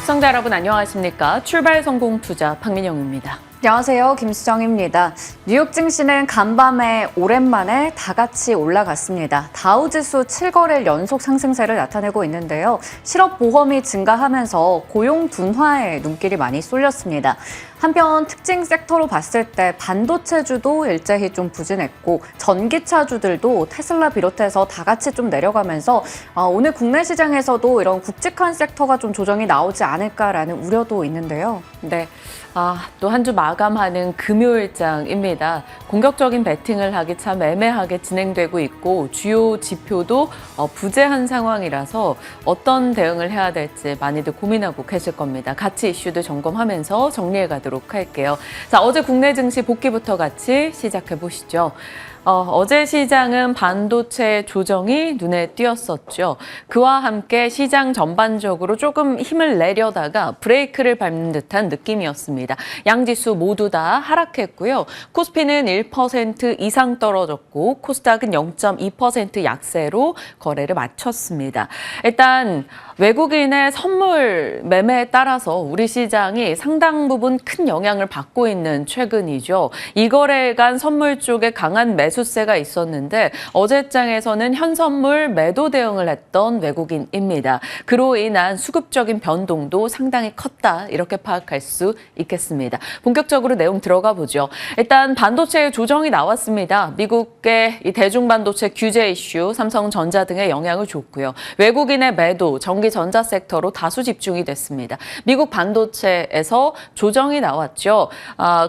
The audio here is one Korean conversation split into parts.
시청자 여러분 안녕하십니까? 출발 성공 투자 박민영입니다. 안녕하세요. 김수정입니다. 뉴욕 증시는 간밤에 오랜만에 다 같이 올라갔습니다. 다우지수 7거래일 연속 상승세를 나타내고 있는데요. 실업 보험이 증가하면서 고용 둔화에 눈길이 많이 쏠렸습니다. 한편 특징 섹터로 봤을 때 반도체주도 일제히 좀 부진했고 전기차주들도 테슬라 비롯해서 다 같이 좀 내려가면서 오늘 국내 시장에서도 이런 굵직한 섹터가 좀 조정이 나오지 않을까라는 우려도 있는데요. 네. 또 한 주 마감하는 금요일장입니다. 공격적인 베팅을 하기 참 애매하게 진행되고 있고 주요 지표도 부재한 상황이라서 어떤 대응을 해야 될지 많이들 고민하고 계실 겁니다. 같이 이슈도 점검하면서 정리해 가도록 할게요. 자, 어제 국내 증시 복귀부터 같이 시작해 보시죠. 어제 시장은 반도체 조정이 눈에 띄었었죠. 그와 함께 시장 전반적으로 조금 힘을 내려다가 브레이크를 밟는 듯한 느낌이었습니다. 양지수 모두 다 하락했고요. 코스피는 1% 이상 떨어졌고 코스닥은 0.2% 약세로 거래를 마쳤습니다. 일단 외국인의 선물 매매에 따라서 우리 시장이 상당 부분 큰 영향을 받고 있는 최근이죠. 이 거래간 선물 쪽에 강한 매수세가 있었는데 어제장에서는 현선물 매도 대응을 했던 외국인입니다. 그로 인한 수급적인 변동도 상당히 컸다 이렇게 파악할 수 있겠습니다. 본격적으로 내용 들어가 보죠. 일단 반도체 조정이 나왔습니다. 미국의 이 대중반도체 규제 이슈, 삼성전자 등의 영향을 줬고요. 외국인의 매도, 전기전자 섹터로 다수 집중이 됐습니다. 미국 반도체에서 조정이 나왔죠.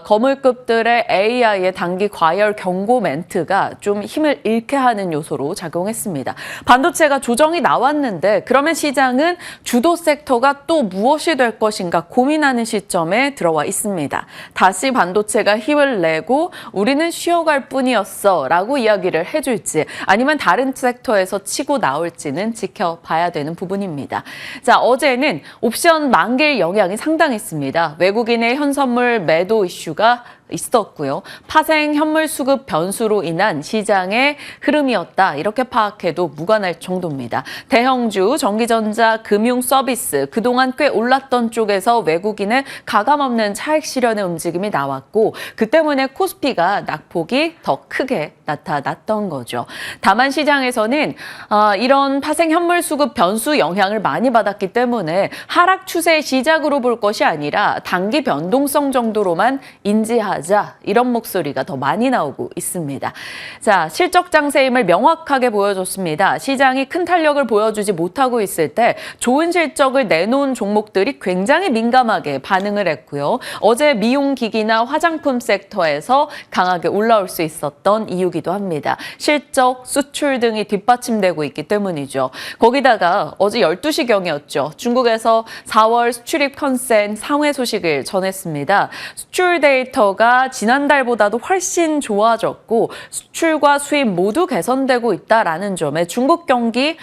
거물급들의 AI의 단기 과열 경고 멘트가 좀 힘을 잃게 하는 요소로 작용했습니다. 반도체가 조정이 나왔는데 그러면 시장은 주도 섹터가 또 무엇이 될 것인가 고민하는 시점에 들어와 있습니다. 다시 반도체가 힘을 내고 우리는 쉬어갈 뿐이었어 라고 이야기를 해줄지 아니면 다른 섹터에서 치고 나올지는 지켜봐야 되는 부분입니다. 자, 어제는 옵션 만기일 영향이 상당했습니다. 외국인의 현선물 매도 이슈가 있었고요. 파생 현물 수급 변수로 인한 시장의 흐름이었다. 이렇게 파악해도 무관할 정도입니다. 대형주, 전기전자, 금융 서비스 그동안 꽤 올랐던 쪽에서 외국인의 가감없는 차익 실현의 움직임이 나왔고 그 때문에 코스피가 낙폭이 더 크게 나타났던 거죠. 다만 시장에서는 이런 파생 현물 수급 변수 영향을 많이 받았기 때문에 하락 추세의 시작으로 볼 것이 아니라 단기 변동성 정도로만 인지하자 이런 목소리가 더 많이 나오고 있습니다. 자, 실적 장세임을 명확하게 보여줬습니다. 시장이 큰 탄력을 보여주지 못하고 있을 때 좋은 실적을 내놓은 종목들이 굉장히 민감하게 반응을 했고요. 어제 미용기기나 화장품 섹터에서 강하게 올라올 수 있었던 이유기도 합니다. 실적, 수출 등이 뒷받침되고 있기 때문이죠. 거기다가 어제 12시경이었죠. 중국에서 4월 수출입 컨센 상회 소식을 전했습니다. 수출 데이터가 지난달보다도 훨씬 좋아졌고 수출과 수입 모두 개선되고 있다라는 점에 중국 경기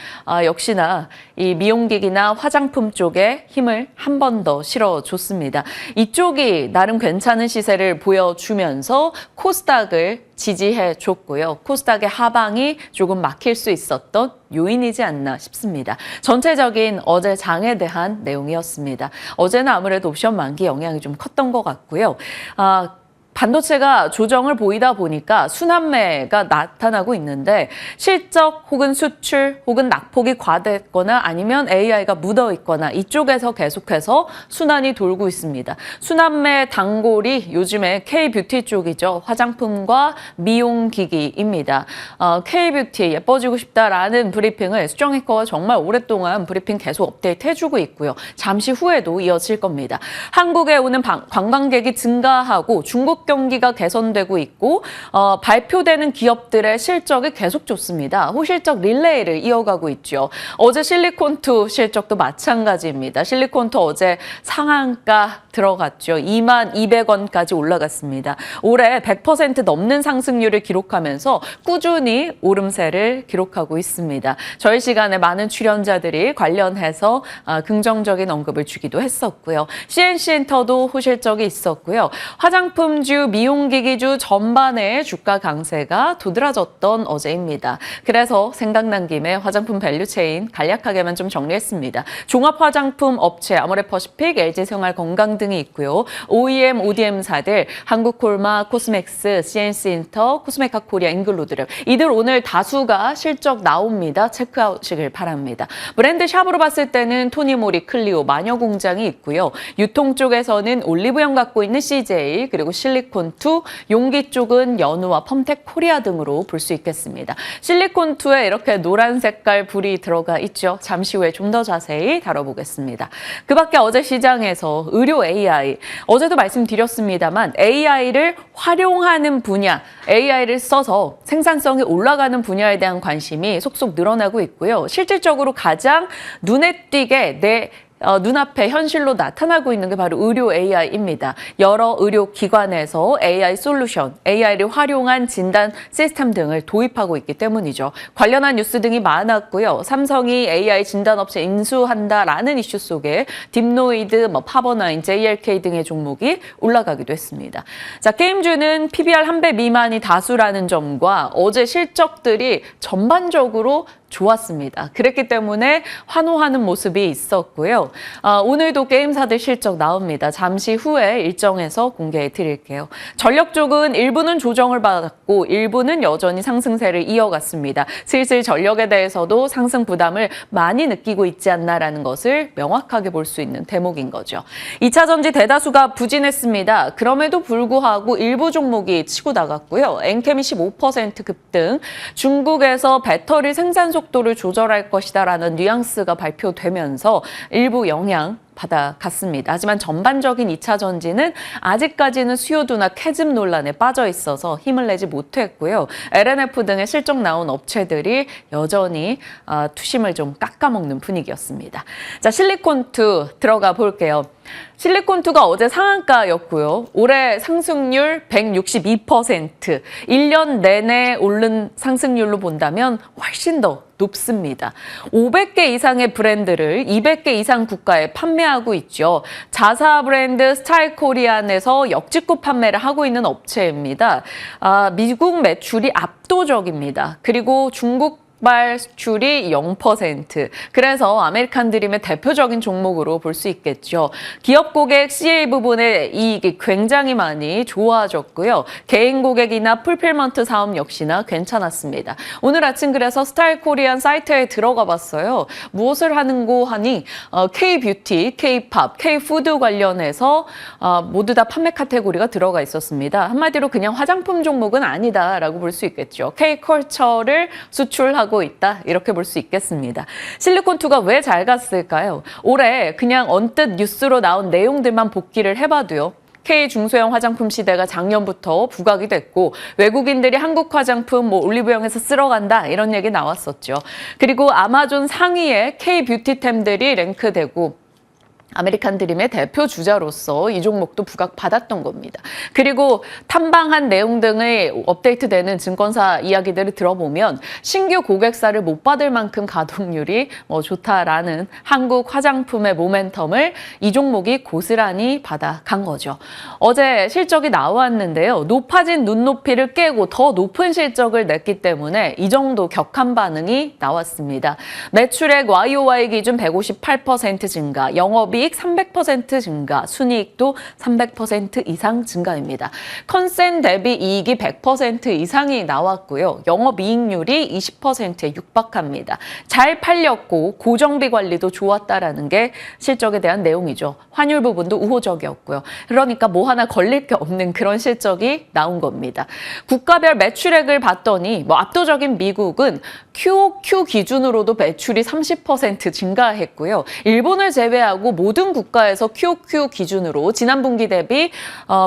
역시나 이 미용기기나 화장품 쪽에 힘을 한 번 더 실어줬습니다. 이쪽이 나름 괜찮은 시세를 보여주면서 코스닥을 지지해줬고요. 코스닥의 하방이 조금 막힐 수 있었던 요인이지 않나 싶습니다. 전체적인 어제 장에 대한 내용이었습니다. 어제는 아무래도 옵션 만기 영향이 좀 컸던 것 같고요. 반도체가 조정을 보이다 보니까 순환매가 나타나고 있는데 실적 혹은 수출 혹은 낙폭이 과대했거나 아니면 AI가 묻어 있거나 이쪽에서 계속해서 순환이 돌고 있습니다. 순환매 단골이 요즘에 K-뷰티 쪽이죠. 화장품과 미용기기입니다. K-뷰티 예뻐지고 싶다라는 브리핑을 수정이커가 정말 오랫동안 브리핑 계속 업데이트 해주고 있고요. 잠시 후에도 이어질 겁니다. 한국에 오는 관광객이 증가하고 중국 경기가 개선되고 있고 발표되는 기업들의 실적이 계속 좋습니다. 호실적 릴레이를 이어가고 있죠. 어제 실리콘투 실적도 마찬가지입니다. 실리콘투 어제 상한가 들어갔죠. 22,200원까지 올라갔습니다. 올해 100% 넘는 상승률을 기록하면서 꾸준히 오름세를 기록하고 있습니다. 저희 시간에 많은 출연자들이 관련해서 긍정적인 언급을 주기도 했었고요. CNC엔터도 호실적이 있었고요. 화장품주 의류주, 미용기기주 전반의 주가 강세가 도드라졌던 어제입니다. 그래서 생각난 김에 화장품 밸류체인 간략하게만 좀 정리했습니다. 종합화장품 업체 아모레퍼시픽, LG생활건강 등이 있고요. OEM, ODM사들 한국콜마, 코스맥스, CNC인터, 코스메카 코리아, 잉글로드랩 이들 오늘 다수가 실적 나옵니다. 체크아웃이길 바랍니다. 브랜드 샵으로 봤을 때는 토니모리, 클리오, 마녀공장이 있고요. 유통 쪽에서는 올리브영 갖고 있는 CJ, 그리고 실리콘2, 용기 쪽은 연우와 펌텍 코리아 등으로 볼 수 있겠습니다. 실리콘2에 이렇게 노란 색깔 불이 들어가 있죠. 잠시 후에 좀 더 자세히 다뤄보겠습니다. 그 밖에 어제 시장에서 의료 AI, 어제도 말씀드렸습니다만 AI를 활용하는 분야, AI를 써서 생산성이 올라가는 분야에 대한 관심이 속속 늘어나고 있고요. 실질적으로 가장 눈에 띄게 눈앞에 현실로 나타나고 있는 게 바로 의료 AI입니다. 여러 의료기관에서 AI 솔루션, AI를 활용한 진단 시스템 등을 도입하고 있기 때문이죠. 관련한 뉴스 등이 많았고요. 삼성이 AI 진단업체 인수한다라는 이슈 속에 딥노이드, 파버나인, JLK 등의 종목이 올라가기도 했습니다. 자, 게임주는 PBR 1배 미만이 다수라는 점과 어제 실적들이 전반적으로 좋았습니다. 그랬기 때문에 환호하는 모습이 있었고요. 오늘도 게임사들 실적 나옵니다. 잠시 후에 일정에서 공개해 드릴게요. 전력 쪽은 일부는 조정을 받았고 일부는 여전히 상승세를 이어갔습니다. 슬슬 전력에 대해서도 상승 부담을 많이 느끼고 있지 않나라는 것을 명확하게 볼 수 있는 대목인 거죠. 2차 전지 대다수가 부진했습니다. 그럼에도 불구하고 일부 종목이 치고 나갔고요. 엔캠이 15% 급등, 중국에서 배터리 생산 속도를 조절할 것이다라는 뉘앙스가 발표되면서 일부 영향 받아갔습니다. 하지만 전반적인 2차 전지는 아직까지는 수요도나 캐즘 논란에 빠져 있어서 힘을 내지 못했고요. LNF 등의 실적 나온 업체들이 여전히 투심을 좀 깎아먹는 분위기였습니다. 자, 실리콘2 들어가 볼게요. 실리콘2가 어제 상한가였고요. 올해 상승률 162%, 1년 내내 오른 상승률로 본다면 훨씬 더 높습니다. 500개 이상의 브랜드를 200개 이상 국가에 판매하고 있죠. 자사 브랜드 스타일코리안에서 역직구 판매를 하고 있는 업체입니다. 미국 매출이 압도적입니다. 그리고 중국 수출이 0%. 그래서 아메리칸 드림의 대표적인 종목으로 볼 수 있겠죠. 기업 고객 CA 부분의 이익이 굉장히 많이 좋아졌고요. 개인 고객이나 풀필먼트 사업 역시나 괜찮았습니다. 오늘 아침 그래서 스타일 코리안 사이트에 들어가 봤어요. 무엇을 하는고 하니 K-뷰티, K-팝, K-푸드 관련해서 모두 다 판매 카테고리가 들어가 있었습니다. 한마디로 그냥 화장품 종목은 아니다라고 볼 수 있겠죠. K-컬처를 수출하고 있다, 이렇게 볼 수 있겠습니다. 실리콘2가 왜 잘 갔을까요? 올해 그냥 언뜻 뉴스로 나온 내용들만 복기를 해봐도요. K 중소형 화장품 시대가 작년부터 부각이 됐고 외국인들이 한국 화장품 올리브영에서 쓸어간다 이런 얘기 나왔었죠. 그리고 아마존 상위에 K 뷰티템들이 랭크되고 아메리칸 드림의 대표 주자로서 이 종목도 부각받았던 겁니다. 그리고 탐방한 내용 등의 업데이트되는 증권사 이야기들을 들어보면 신규 고객사를 못 받을 만큼 가동률이 좋다라는 한국 화장품의 모멘텀을 이 종목이 고스란히 받아간 거죠. 어제 실적이 나왔는데요. 높아진 눈높이를 깨고 더 높은 실적을 냈기 때문에 이 정도 격한 반응이 나왔습니다. 매출액 YOY 기준 158% 증가, 영업이익 300% 증가, 순이익도 300% 이상 증가입니다. 컨센 대비 이익이 100% 이상이 나왔고요. 영업이익률이 20%에 육박합니다. 잘 팔렸고 고정비 관리도 좋았다라는 게 실적에 대한 내용이죠. 환율 부분도 우호적이었고요. 그러니까 뭐 하나 걸릴 게 없는 그런 실적이 나온 겁니다. 국가별 매출액을 봤더니 압도적인 미국은 QOQ 기준으로도 매출이 30% 증가했고요. 일본을 제외하고 모든 국가에서 QOQ 기준으로 지난 분기 대비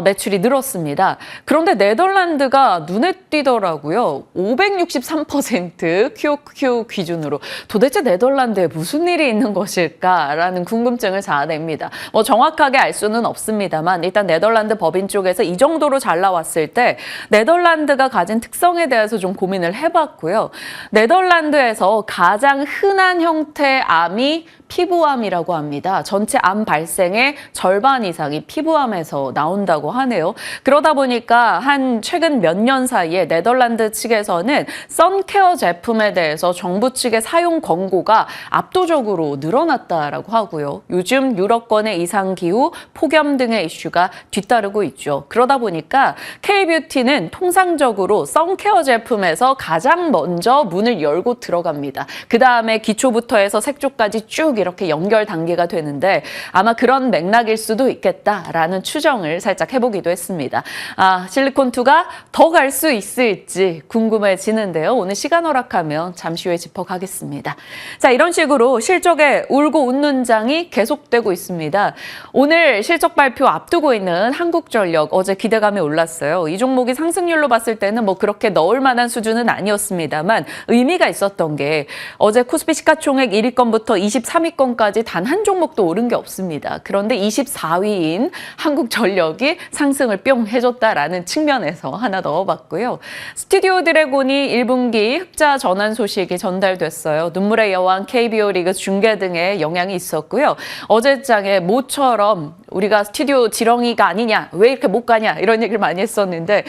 매출이 늘었습니다. 그런데 네덜란드가 눈에 띄더라고요. 563% QOQ 기준으로. 도대체 네덜란드에 무슨 일이 있는 것일까라는 궁금증을 자아냅니다. 정확하게 알 수는 없습니다만 일단 네덜란드 법인 쪽에서 이 정도로 잘 나왔을 때 네덜란드가 가진 특성에 대해서 좀 고민을 해봤고요. 네덜란드에서 가장 흔한 형태의 암이 피부암이라고 합니다. 전체 전체 암 발생의 절반 이상이 피부암에서 나온다고 하네요. 그러다 보니까 최근 몇 년 사이에 네덜란드 측에서는 선케어 제품에 대해서 정부 측의 사용 권고가 압도적으로 늘어났다라고 하고요. 요즘 유럽권의 이상기후, 폭염 등의 이슈가 뒤따르고 있죠. 그러다 보니까 K-뷰티는 통상적으로 선케어 제품에서 가장 먼저 문을 열고 들어갑니다. 그 다음에 기초부터 해서 색조까지 쭉 이렇게 연결 단계가 되는데 아마 그런 맥락일 수도 있겠다라는 추정을 살짝 해보기도 했습니다. 실리콘2가 더 갈 수 있을지 궁금해지는데요. 오늘 시간 허락하면 잠시 후에 짚어가겠습니다. 자, 이런 식으로 실적에 울고 웃는 장이 계속되고 있습니다. 오늘 실적 발표 앞두고 있는 한국전력 어제 기대감이 올랐어요. 이 종목이 상승률로 봤을 때는 뭐 그렇게 넣을 만한 수준은 아니었습니다만 의미가 있었던 게 어제 코스피 시가총액 1위권부터 23위권까지 단 한 종목도 오른 게 없습니다. 그런데 24위인 한국전력이 상승을 뿅 해줬다라는 측면에서 하나 넣어봤고요. 스튜디오 드래곤이 1분기 흑자 전환 소식이 전달됐어요. 눈물의 여왕, KBO 리그 중계 등의 영향이 있었고요. 어제 장에 모처럼 우리가 스튜디오 지렁이가 아니냐, 왜 이렇게 못 가냐 이런 얘기를 많이 했었는데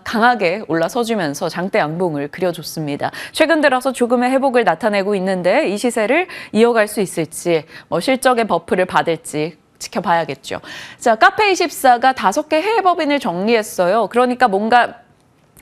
강하게 올라서주면서 장대 양봉을 그려줬습니다. 최근 들어서 조금의 회복을 나타내고 있는데 이 시세를 이어갈 수 있을지, 실적의 버프를 받을지 지켜봐야겠죠. 자, 카페24가 5개 해외 법인을 정리했어요. 그러니까 뭔가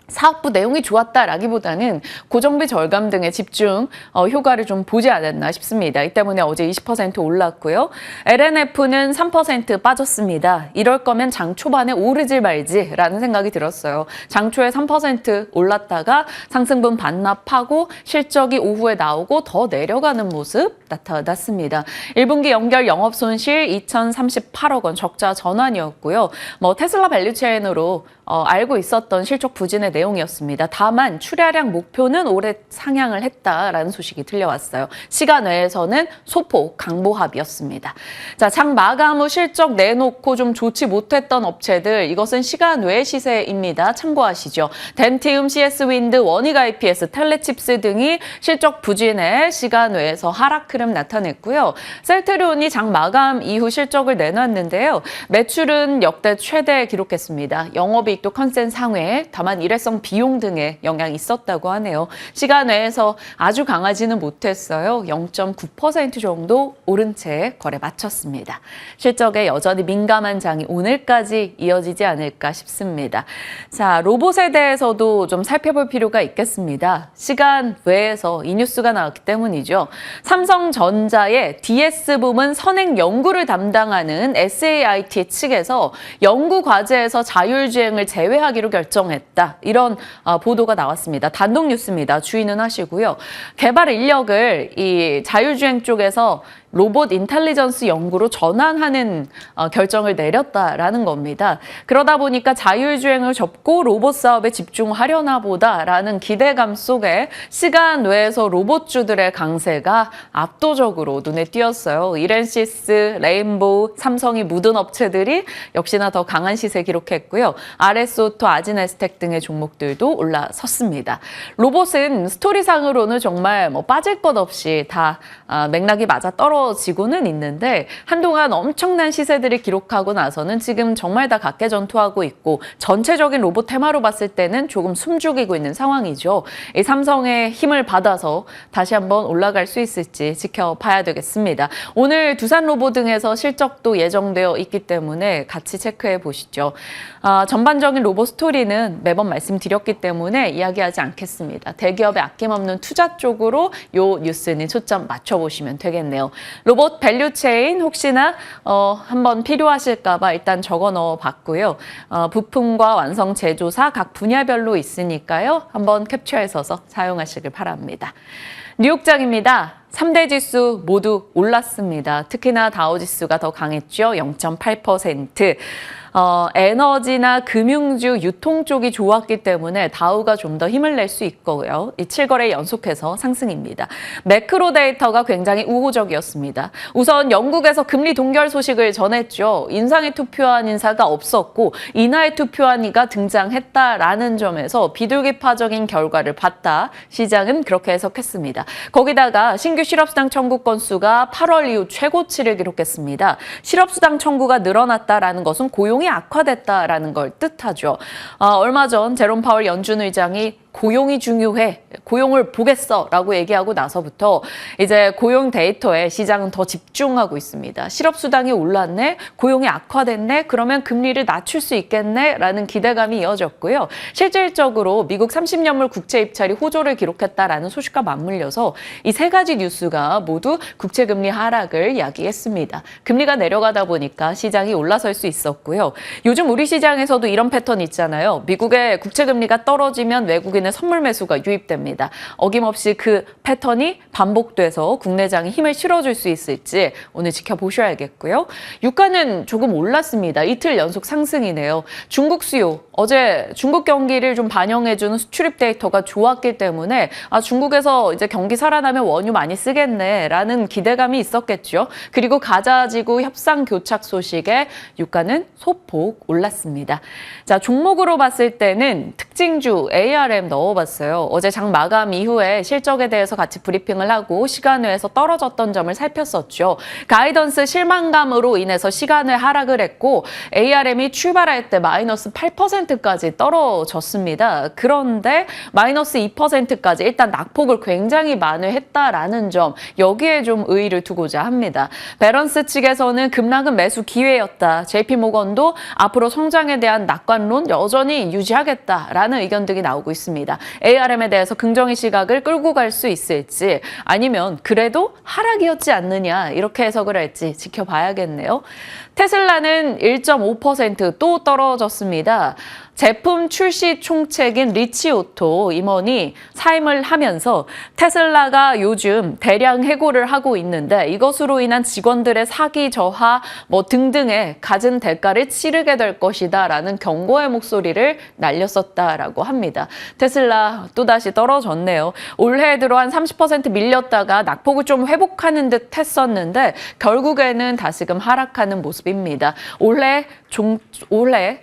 사업부 내용이 좋았다라기보다는 고정비 절감 등의 집중 효과를 좀 보지 않았나 싶습니다. 이 때문에 어제 20% 올랐고요. LNF는 3% 빠졌습니다. 이럴 거면 장 초반에 오르질 말지라는 생각이 들었어요. 장 초에 3% 올랐다가 상승분 반납하고 실적이 오후에 나오고 더 내려가는 모습 나타났습니다. 1분기 연결 영업 손실 2,038억 원 적자 전환이었고요. 테슬라 밸류체인으로 알고 있었던 실적 부진의 내용이었습니다. 다만 출하량 목표는 올해 상향을 했다라는 소식이 들려왔어요. 시간 외에서는 소폭 강보합이었습니다. 자, 장 마감 후 실적 내놓고 좀 좋지 못했던 업체들, 이것은 시간 외 시세입니다. 참고하시죠. 덴티움, CS윈드, 원익 IPS, 텔레칩스 등이 실적 부진에 시간 외에서 하락 흐름 나타냈고요. 셀트리온이 장 마감 이후 실적을 내놨는데요. 매출은 역대 최대 기록했습니다. 영업이익도 컨센 상회, 다만 일회성 비용 등의 영향이 있었다고 하네요. 시간 외에서 아주 강하지는 못했어요. 0.9% 정도 오른 채 거래 마쳤습니다. 실적에 여전히 민감한 장이 오늘까지 이어지지 않을까 싶습니다. 자, 로봇에 대해서도 좀 살펴볼 필요가 있겠습니다. 시간 외에서 이 뉴스가 나왔기 때문이죠. 삼성전자의 DS 부문 선행 연구를 담당하는 SAIT 측에서 연구 과제에서 자율주행을 제외하기로 결정했다. 이런 보도가 나왔습니다. 단독 뉴스입니다. 주의는 하시고요. 개발 인력을 이 자율주행 쪽에서 로봇 인텔리전스 연구로 전환하는 결정을 내렸다라는 겁니다. 그러다 보니까 자율주행을 접고 로봇 사업에 집중하려나 보다라는 기대감 속에 시간 외에서 로봇주들의 강세가 압도적으로 눈에 띄었어요. 이렌시스, 레인보우, 삼성이 묻은 업체들이 역시나 더 강한 시세 기록했고요. RS오토, 아지네스텍 등의 종목들도 올라섰습니다. 로봇은 스토리상으로는 정말 빠질 것 없이 다 맥락이 맞아 떨어지고는 있는데 한동안 엄청난 시세들이 기록하고 나서는 지금 정말 다 각계전투하고 있고 전체적인 로봇 테마로 봤을 때는 조금 숨죽이고 있는 상황이죠. 이 삼성의 힘을 받아서 다시 한번 올라갈 수 있을지 지켜봐야 되겠습니다. 오늘 두산로보 등에서 실적도 예정되어 있기 때문에 같이 체크해 보시죠. 전반적인 로봇 스토리는 매번 말씀드렸기 때문에 이야기하지 않겠습니다. 대기업의 아낌없는 투자 쪽으로 이 뉴스는 초점 맞춰보시면 되겠네요. 로봇 밸류체인 혹시나 한번 필요하실까 봐 일단 적어 넣어 봤고요. 부품과 완성 제조사 각 분야별로 있으니까요. 한번 캡처해서 사용하시길 바랍니다. 뉴욕장입니다. 3대 지수 모두 올랐습니다. 특히나 다우지수가 더 강했죠. 0.8%. 에너지나 금융주, 유통 쪽이 좋았기 때문에 다우가 좀 더 힘을 낼 수 있고요. 이 7거래 연속해서 상승입니다. 매크로 데이터가 굉장히 우호적이었습니다. 우선 영국에서 금리 동결 소식을 전했죠. 인상에 투표한 인사가 없었고 인하에 투표한 이가 등장했다라는 점에서 비둘기파적인 결과를 봤다. 시장은 그렇게 해석했습니다. 거기다가 신규 신규 실업수당 청구 건수가 8월 이후 최고치를 기록했습니다. 실업수당 청구가 늘어났다라는 것은 고용이 악화됐다라는 걸 뜻하죠. 얼마 전 제롬 파월 연준 의장이 고용이 중요해, 고용을 보겠어라고 얘기하고 나서부터 이제 고용 데이터에 시장은 더 집중하고 있습니다. 실업수당이 올랐네, 고용이 악화됐네, 그러면 금리를 낮출 수 있겠네라는 기대감이 이어졌고요. 실질적으로 미국 30년물 국채 입찰이 호조를 기록했다라는 소식과 맞물려서 이 세 가지 뉴스가 모두 국채금리 하락을 야기했습니다. 금리가 내려가다 보니까 시장이 올라설 수 있었고요. 요즘 우리 시장에서도 이런 패턴 있잖아요. 미국의 국채금리가 떨어지면 외국인 선물 매수가 유입됩니다. 어김없이 그 패턴이 반복돼서 국내장에 힘을 실어줄 수 있을지 오늘 지켜보셔야겠고요. 유가는 조금 올랐습니다. 이틀 연속 상승이네요. 중국 수요, 어제 중국 경기를 좀 반영해주는 수출입 데이터가 좋았기 때문에 중국에서 이제 경기 살아나면 원유 많이 쓰겠네라는 기대감이 있었겠죠. 그리고 가자지구 협상 교착 소식에 유가는 소폭 올랐습니다. 자, 종목으로 봤을 때는 특징주 ARM 넣어봤어요. 어제 장 마감 이후에 실적에 대해서 같이 브리핑을 하고 시간외에서 떨어졌던 점을 살폈었죠. 가이던스 실망감으로 인해서 시간을 하락을 했고 ARM이 출발할 때 마이너스 8%까지 떨어졌습니다. 그런데 마이너스 2%까지 일단 낙폭을 굉장히 만회했다라는 점, 여기에 좀 의의를 두고자 합니다. 베런스 측에서는 급락은 매수 기회였다. JP모건도 앞으로 성장에 대한 낙관론 여전히 유지하겠다라는 의견 등이 나오고 있습니다. ARM에 대해서 긍정의 시각을 끌고 갈 수 있을지 아니면 그래도 하락이었지 않느냐 이렇게 해석을 할지 지켜봐야겠네요. 테슬라는 1.5% 또 떨어졌습니다. 제품 출시 총책인 리치 오토 임원이 사임을 하면서 테슬라가 요즘 대량 해고를 하고 있는데 이것으로 인한 직원들의 사기 저하 등등의 갖은 대가를 치르게 될 것이다라는 경고의 목소리를 날렸었다라고 합니다. 테슬라 또다시 떨어졌네요. 올해 들어 한 30% 밀렸다가 낙폭을 좀 회복하는 듯 했었는데 결국에는 다시금 하락하는 모습입니다. 올해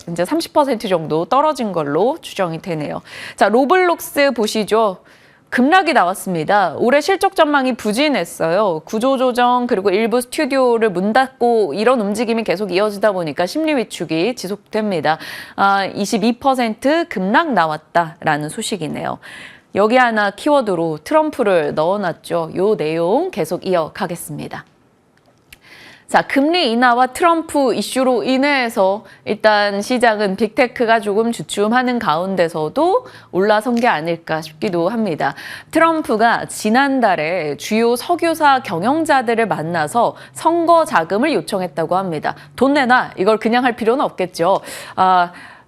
이제 30% 정도 떨어진 걸로 추정이 되네요. 자, 로블록스 보시죠. 급락이 나왔습니다. 올해 실적 전망이 부진했어요. 구조조정 그리고 일부 스튜디오를 문 닫고 이런 움직임이 계속 이어지다 보니까 심리 위축이 지속됩니다. 22% 급락 나왔다라는 소식이네요. 여기 하나 키워드로 트럼프를 넣어놨죠. 요 내용 계속 이어가겠습니다. 자, 금리 인하와 트럼프 이슈로 인해서 일단 시장은 빅테크가 조금 주춤하는 가운데서도 올라선 게 아닐까 싶기도 합니다. 트럼프가 지난달에 주요 석유사 경영자들을 만나서 선거 자금을 요청했다고 합니다. 돈 내놔. 이걸 그냥 할 필요는 없겠죠.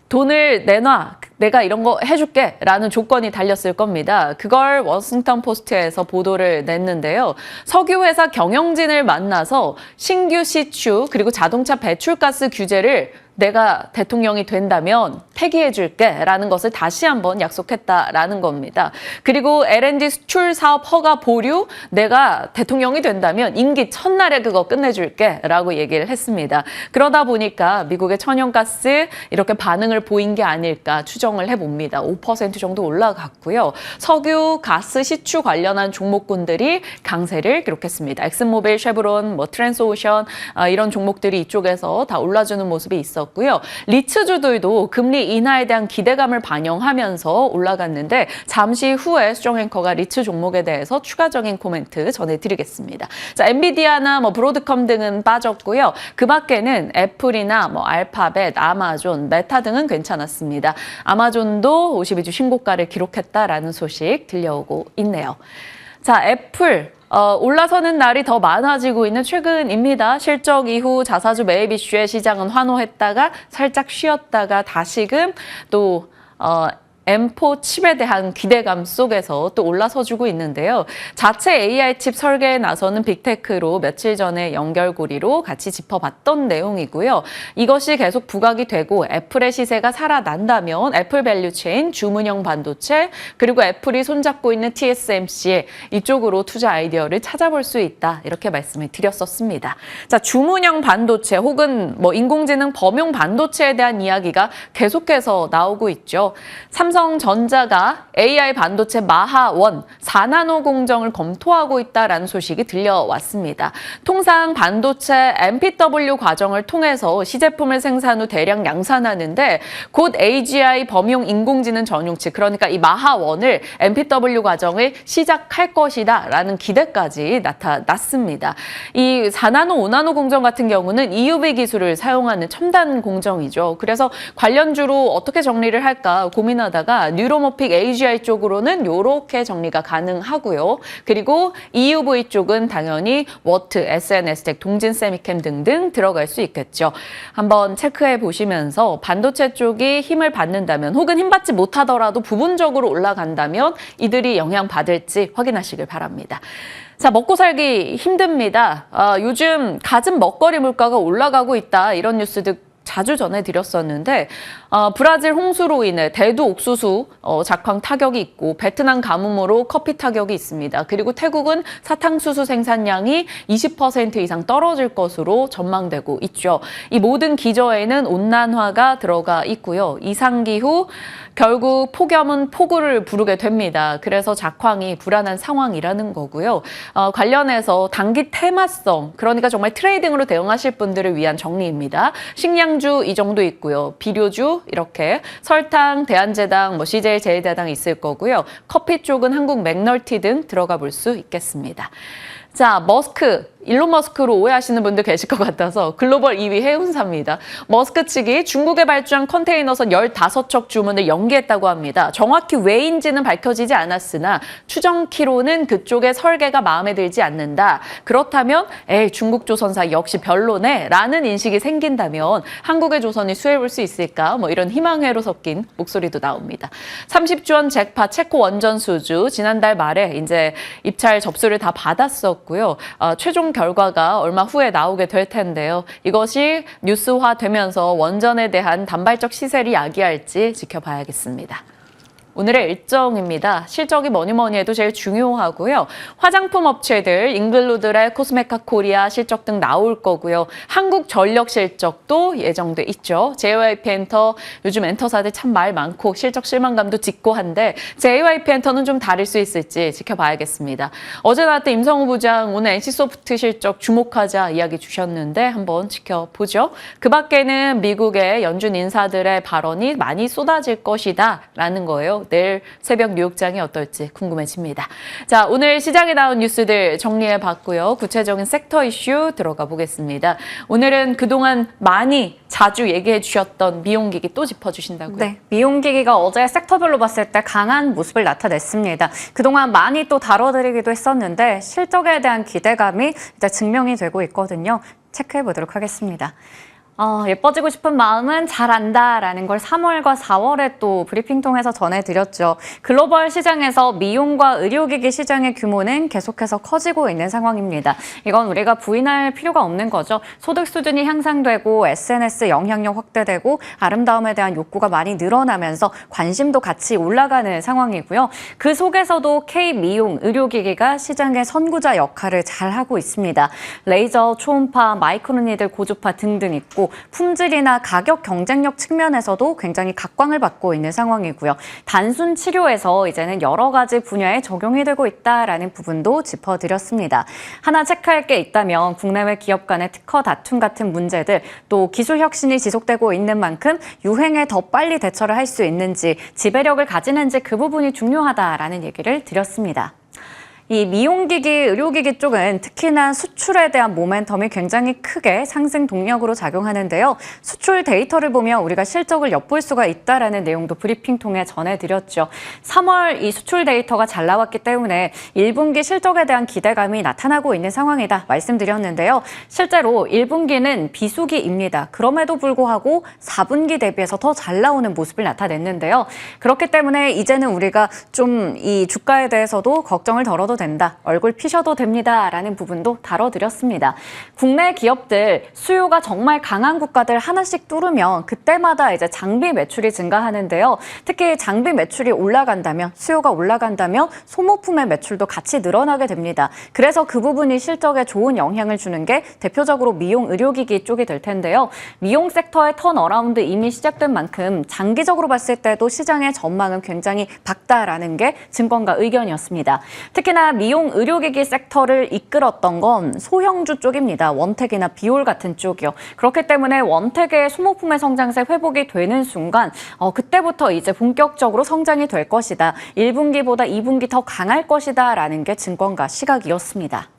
돈을 내놔. 내가 이런 거 해줄게 라는 조건이 달렸을 겁니다. 그걸 워싱턴 포스트에서 보도를 냈는데요. 석유회사 경영진을 만나서 신규 시추 그리고 자동차 배출가스 규제를 내가 대통령이 된다면 폐기해줄게 라는 것을 다시 한번 약속했다라는 겁니다. 그리고 LNG 수출 사업 허가 보류 내가 대통령이 된다면 임기 첫날에 그거 끝내줄게 라고 얘기를 했습니다. 그러다 보니까 미국의 천연가스 이렇게 반응을 보인 게 아닐까 추정을 해봅니다. 5% 정도 올라갔고요. 석유, 가스, 시추 관련한 종목군들이 강세를 기록했습니다. 엑슨모빌, 쉐브론, 트랜스오션 이런 종목들이 이쪽에서 다 올라주는 모습이 있었고 고요. 리츠주들도 금리 인하에 대한 기대감을 반영하면서 올라갔는데 잠시 후에 수정 앵커가 리츠 종목에 대해서 추가적인 코멘트 전해드리겠습니다. 자, 엔비디아나 브로드컴 등은 빠졌고요. 그 밖에는 애플이나 알파벳, 아마존, 메타 등은 괜찮았습니다. 아마존도 52주 신고가를 기록했다라는 소식 들려오고 있네요. 자, 애플. 올라서는 날이 더 많아지고 있는 최근입니다. 실적 이후 자사주 매입 이슈에 시장은 환호했다가 살짝 쉬었다가 다시금 또 M4 칩에 대한 기대감 속에서 또 올라서주고 있는데요. 자체 AI 칩 설계에 나서는 빅테크로 며칠 전에 연결고리로 같이 짚어봤던 내용이고요. 이것이 계속 부각이 되고 애플의 시세가 살아난다면 애플 밸류체인 주문형 반도체 그리고 애플이 손잡고 있는 TSMC 이쪽으로 투자 아이디어를 찾아볼 수 있다. 이렇게 말씀을 드렸었습니다. 자, 주문형 반도체 혹은 인공지능 범용 반도체에 대한 이야기가 계속해서 나오고 있죠. 삼성전자가 AI 반도체 마하1 4나노 공정을 검토하고 있다라는 소식이 들려왔습니다. 통상 반도체 MPW 과정을 통해서 시제품을 생산 후 대량 양산하는데 곧 AGI 범용 인공지능 전용치, 그러니까 이 마하1을 MPW 과정을 시작할 것이다라는 기대까지 나타났습니다. 이 4나노, 5나노 공정 같은 경우는 EUV 기술을 사용하는 첨단 공정이죠. 그래서 관련주로 어떻게 정리를 할까 고민하다가 뉴로모픽 AGI 쪽으로는 이렇게 정리가 가능하고요. 그리고 EUV 쪽은 당연히 워트, SNS텍, 동진세미캠 등등 들어갈 수 있겠죠. 한번 체크해 보시면서 반도체 쪽이 힘을 받는다면 혹은 힘받지 못하더라도 부분적으로 올라간다면 이들이 영향받을지 확인하시길 바랍니다. 자, 먹고 살기 힘듭니다. 요즘 갖은 먹거리 물가가 올라가고 있다, 이런 뉴스들 자주 전해드렸었는데 브라질 홍수로 인해 대두 옥수수 작황 타격이 있고 베트남 가뭄으로 커피 타격이 있습니다. 그리고 태국은 사탕수수 생산량이 20% 이상 떨어질 것으로 전망되고 있죠. 이 모든 기저에는 온난화가 들어가 있고요. 이상기후 결국 폭염은 폭우를 부르게 됩니다. 그래서 작황이 불안한 상황이라는 거고요. 관련해서 단기 테마성, 그러니까 정말 트레이딩으로 대응하실 분들을 위한 정리입니다. 식량주 이 정도 있고요. 비료주 이렇게 설탕, 대한제당, CJ 제일제당 있을 거고요. 커피 쪽은 한국 맥널티 등 들어가 볼 수 있겠습니다. 자, 일론 머스크로 오해하시는 분들 계실 것 같아서 글로벌 2위 해운사입니다. 머스크 측이 중국에 발주한 컨테이너선 15척 주문을 연기했다고 합니다. 정확히 왜인지는 밝혀지지 않았으나 추정키로는 그쪽의 설계가 마음에 들지 않는다. 그렇다면 중국 조선사 역시 별로네 라는 인식이 생긴다면 한국의 조선이 수혜볼 수 있을까? 이런 희망회로 섞인 목소리도 나옵니다. 30조 원 잭파 체코 원전 수주 지난달 말에 이제 입찰 접수를 다 받았었고요. 최종 결과가 얼마 후에 나오게 될 텐데요. 이것이 뉴스화되면서 원전에 대한 단발적 시세를 야기할지 지켜봐야겠습니다. 오늘의 일정입니다. 실적이 뭐니 해도 제일 중요하고요. 화장품 업체들, 잉글루드의 코스메카 코리아 실적 등 나올 거고요. 한국전력 실적도 예정돼 있죠. JYP 엔터, 요즘 엔터사들 참 말 많고 실적 실망감도 짙고 한데 JYP 엔터는 좀 다를 수 있을지 지켜봐야겠습니다. 어제 나왔던 임성우 부장 오늘 NC소프트 실적 주목하자 이야기 주셨는데 한번 지켜보죠. 그 밖에는 미국의 연준 인사들의 발언이 많이 쏟아질 것이다 라는 거예요. 내일 새벽 뉴욕장이 어떨지 궁금해집니다. 자, 오늘 시장에 나온 뉴스들 정리해봤고요. 구체적인 섹터 이슈 들어가 보겠습니다. 오늘은 그동안 많이 자주 얘기해 주셨던 미용기기 또 짚어주신다고요? 네, 미용기기가 어제 섹터별로 봤을 때 강한 모습을 나타냈습니다. 그동안 많이 또 다뤄드리기도 했었는데 실적에 대한 기대감이 이제 증명이 되고 있거든요. 체크해 보도록 하겠습니다. 예뻐지고 싶은 마음은 잘 안다라는 걸 3월과 4월에 또 브리핑 통해서 전해드렸죠. 글로벌 시장에서 미용과 의료기기 시장의 규모는 계속해서 커지고 있는 상황입니다. 이건 우리가 부인할 필요가 없는 거죠. 소득 수준이 향상되고 SNS 영향력 확대되고 아름다움에 대한 욕구가 많이 늘어나면서 관심도 같이 올라가는 상황이고요. 그 속에서도 K-미용, 의료기기가 시장의 선구자 역할을 잘하고 있습니다. 레이저, 초음파, 마이크로니들, 고주파 등등 있고 품질이나 가격 경쟁력 측면에서도 굉장히 각광을 받고 있는 상황이고요. 단순 치료에서 이제는 여러 가지 분야에 적용이 되고 있다라는 부분도 짚어드렸습니다. 하나 체크할 게 있다면 국내외 기업 간의 특허 다툼 같은 문제들, 또 기술 혁신이 지속되고 있는 만큼 유행에 더 빨리 대처를 할 수 있는지, 지배력을 가지는지 그 부분이 중요하다라는 얘기를 드렸습니다. 이 미용기기, 의료기기 쪽은 특히나 수출에 대한 모멘텀이 굉장히 크게 상승 동력으로 작용하는데요. 수출 데이터를 보면 우리가 실적을 엿볼 수가 있다라는 내용도 브리핑 통해 전해드렸죠. 3월 이 수출 데이터가 잘 나왔기 때문에 1분기 실적에 대한 기대감이 나타나고 있는 상황이다 말씀드렸는데요. 실제로 1분기는 비수기입니다. 그럼에도 불구하고 4분기 대비해서 더 잘 나오는 모습을 나타냈는데요. 그렇기 때문에 이제는 우리가 좀 이 주가에 대해서도 걱정을 덜어도 가셔도 된다, 얼굴 피셔도 됩니다 라는 부분도 다뤄드렸습니다. 국내 기업들 수요가 정말 강한 국가들 하나씩 뚫으면 그때마다 이제 장비 매출이 증가하는데요. 특히 장비 매출이 올라간다면, 수요가 올라간다면 소모품의 매출도 같이 늘어나게 됩니다. 그래서 그 부분이 실적에 좋은 영향을 주는 게 대표적으로 미용 의료기기 쪽이 될 텐데요. 미용 섹터의 턴어라운드 이미 시작된 만큼 장기적으로 봤을 때도 시장의 전망은 굉장히 밝다라는 게 증권가 의견이었습니다. 특히나 미용 의료기기 섹터를 이끌었던 건 소형주 쪽입니다. 원택이나 비올 같은 쪽이요. 그렇기 때문에 원택의 소모품의 성장세 회복이 되는 순간 그때부터 이제 본격적으로 성장이 될 것이다. 1분기보다 2분기 더 강할 것이다 라는 게 증권가 시각이었습니다.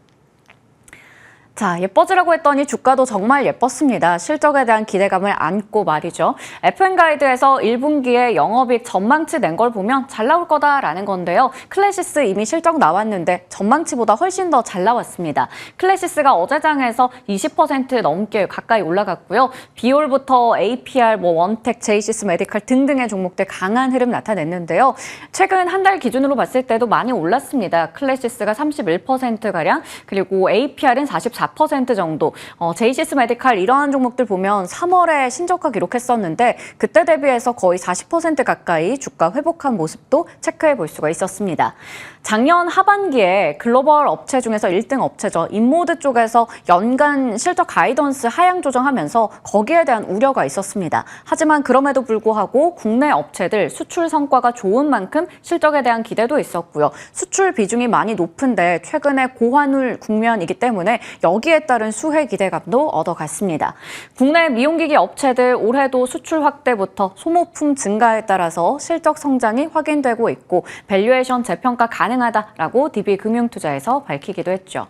자, 예뻐지라고 했더니 주가도 정말 예뻤습니다. 실적에 대한 기대감을 안고 말이죠. FN가이드에서 1분기에 영업이익 전망치 낸 걸 보면 잘 나올 거다라는 건데요. 클래시스 이미 실적 나왔는데 전망치보다 훨씬 더 잘 나왔습니다. 클래시스가 어제장에서 20% 넘게 가까이 올라갔고요. 비올부터 APR, 원택, 제이시스 메디칼 등등의 종목들 강한 흐름 나타냈는데요. 최근 한 달 기준으로 봤을 때도 많이 올랐습니다. 클래시스가 31%가량, 그리고 APR은 44% 정도. 제이시스 메디칼 이러한 종목들 보면 3월에 신저가 기록했었는데 그때 대비해서 거의 40% 가까이 주가 회복한 모습도 체크해 볼 수가 있었습니다. 작년 하반기에 글로벌 업체 중에서 1등 업체죠. 인모드 쪽에서 연간 실적 가이던스 하향 조정하면서 거기에 대한 우려가 있었습니다. 하지만 그럼에도 불구하고 국내 업체들 수출 성과가 좋은 만큼 실적에 대한 기대도 있었고요. 수출 비중이 많이 높은데 최근에 고환율 국면이기 때문에 여기에 따른 수혜 기대감도 얻어갔습니다. 국내 미용기기 업체들 올해도 수출 확대부터 소모품 증가에 따라서 실적 성장이 확인되고 있고 밸류에이션 재평가 가능하다라고 DB금융투자에서 밝히기도 했죠.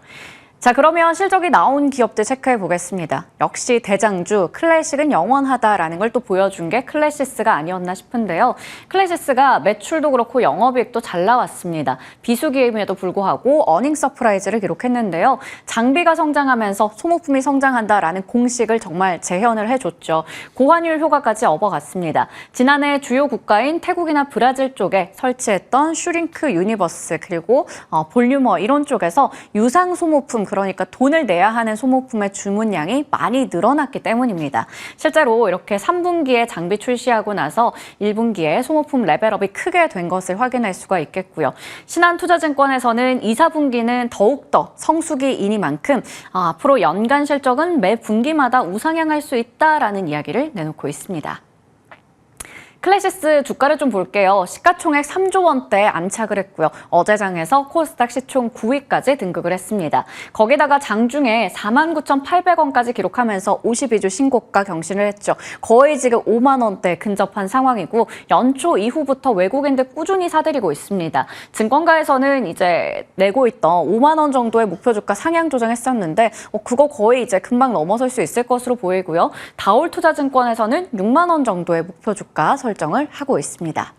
자, 그러면 실적이 나온 기업들 체크해 보겠습니다. 역시 대장주 클래식은 영원하다라는 걸 또 보여준 게 클래시스가 아니었나 싶은데요. 클래시스가 매출도 그렇고 영업이익도 잘 나왔습니다. 비수기임에도 불구하고 어닝 서프라이즈를 기록했는데요. 장비가 성장하면서 소모품이 성장한다라는 공식을 정말 재현을 해줬죠. 고환율 효과까지 업어갔습니다. 지난해 주요 국가인 태국이나 브라질 쪽에 설치했던 슈링크 유니버스 그리고 볼유머 이런 쪽에서 유상 소모품, 그러니까 돈을 내야 하는 소모품의 주문량이 많이 늘어났기 때문입니다. 실제로 이렇게 3분기에 장비 출시하고 나서 1분기에 소모품 레벨업이 크게 된 것을 확인할 수가 있겠고요. 신한투자증권에서는 2, 4분기는 더욱더 성수기이니만큼 앞으로 연간 실적은 매 분기마다 우상향할 수 있다라는 이야기를 내놓고 있습니다. 클래시스 주가를 좀 볼게요. 시가총액 3조 원대에 안착을 했고요. 어제장에서 코스닥 시총 9위까지 등극을 했습니다. 거기다가 장중에 49,800원까지 기록하면서 52주 신고가 경신을 했죠. 거의 지금 5만 원대 근접한 상황이고 연초 이후부터 외국인들 꾸준히 사들이고 있습니다. 증권가에서는 이제 내고 있던 5만 원 정도의 목표 주가 상향 조정했었는데 그거 거의 이제 금방 넘어설 수 있을 것으로 보이고요. 다올투자증권에서는 6만 원 정도의 목표 주가 설정을 하고 있습니다.